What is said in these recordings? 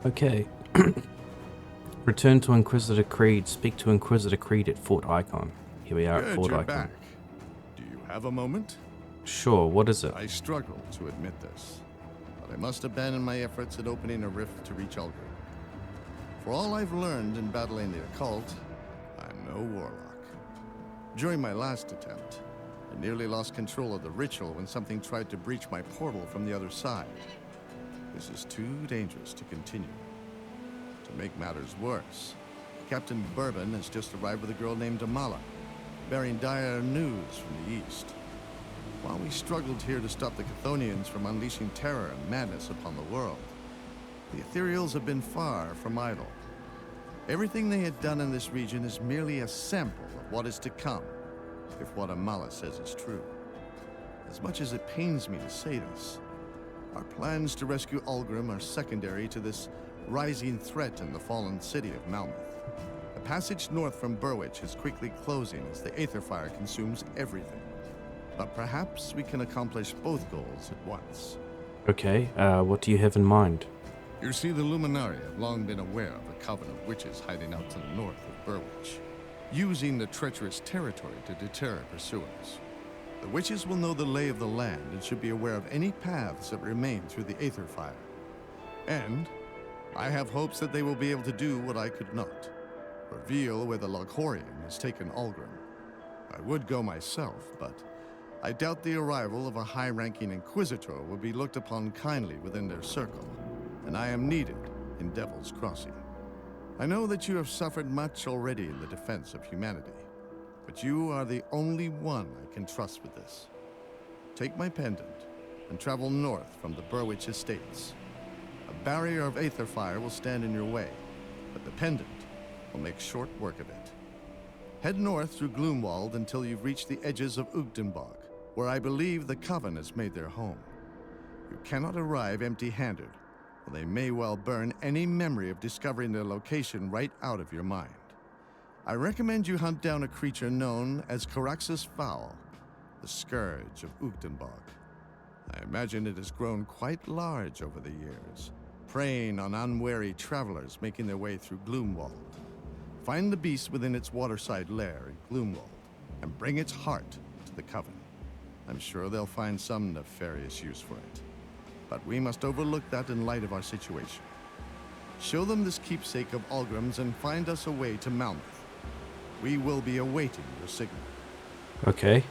Okay. Return to Inquisitor Creed. Speak to Inquisitor Creed at Fort Icon. Here we are at Good, Fort you're Icon. back. Do you have a moment? Sure, what is it? I struggle to admit this, but I must abandon my efforts at opening a rift to reach Ulgrim. For all I've learned in battling the occult, I'm no warlock. During my last attempt, I nearly lost control of the ritual when something tried to breach my portal from the other side. This is too dangerous to continue. To make matters worse, Captain Bourbon has just arrived with a girl named Amala, bearing dire news from the east. While we struggled here to stop the Chthonians from unleashing terror and madness upon the world, the Ethereals have been far from idle. Everything they had done in this region is merely a sample of what is to come, if what Amala says is true. As much as it pains me to say this, our plans to rescue Ulgrim are secondary to this rising threat in the fallen city of Malmeth. The passage north from Burwich is quickly closing as the Aether Fire consumes everything. But perhaps we can accomplish both goals at once. Okay, what do you have in mind? You see, the Luminari have long been aware of a coven of witches hiding out to the north of Burwich, using the treacherous territory to deter pursuers. The witches will know the lay of the land and should be aware of any paths that remain through the Aether Fire. And I have hopes that they will be able to do what I could not, reveal where the Loghorian has taken Ulgrim. I would go myself, but I doubt the arrival of a high-ranking Inquisitor will be looked upon kindly within their circle, and I am needed in Devil's Crossing. I know that you have suffered much already in the defense of humanity, but you are the only one I can trust with this. Take my pendant and travel north from the Burwich Estates. A barrier of Aether Fire will stand in your way, but the pendant will make short work of it. Head north through Gloomwald until you've reached the edges of Ugdenbog, where I believe the Coven has made their home. You cannot arrive empty-handed, or they may well burn any memory of discovering their location right out of your mind. I recommend you hunt down a creature known as Caraxus Foul, the scourge of Ugdenbog. I imagine it has grown quite large over the years, preying on unwary travelers making their way through Gloomwald. Find the beast within its waterside lair in Gloomwald, and bring its heart to the Coven. I'm sure they'll find some nefarious use for it. But we must overlook that in light of our situation. Show them this keepsake of Ulgrim's and find us a way to Malmeth. We will be awaiting your signal. Okay,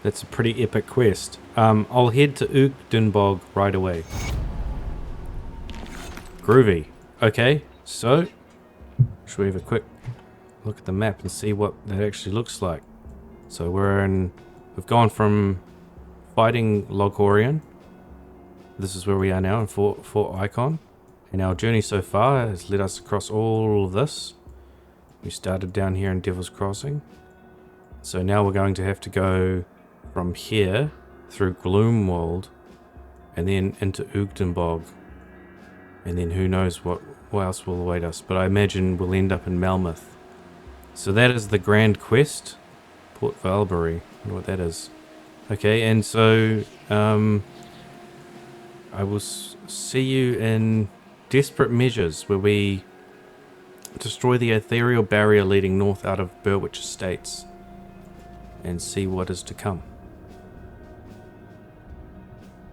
that's a pretty epic quest. I'll head to Ugdenbog right away. Groovy. Okay, so should we have a quick look at the map and see what that actually looks like? So we've gone from fighting Loghorian. This is where we are now in Fort Icon. And our journey so far has led us across all of this. We started down here in Devil's Crossing. So now we're going to have to go from here through Gloomwald and then into Ugdenbog. And then who knows what else will await us. But I imagine we'll end up in Malmeth. So that is the Grand Quest. Port Valbury. I wonder what that is. Okay, and so I will see you in Desperate Measures, where we destroy the ethereal barrier leading north out of Burwich Estates and see what is to come.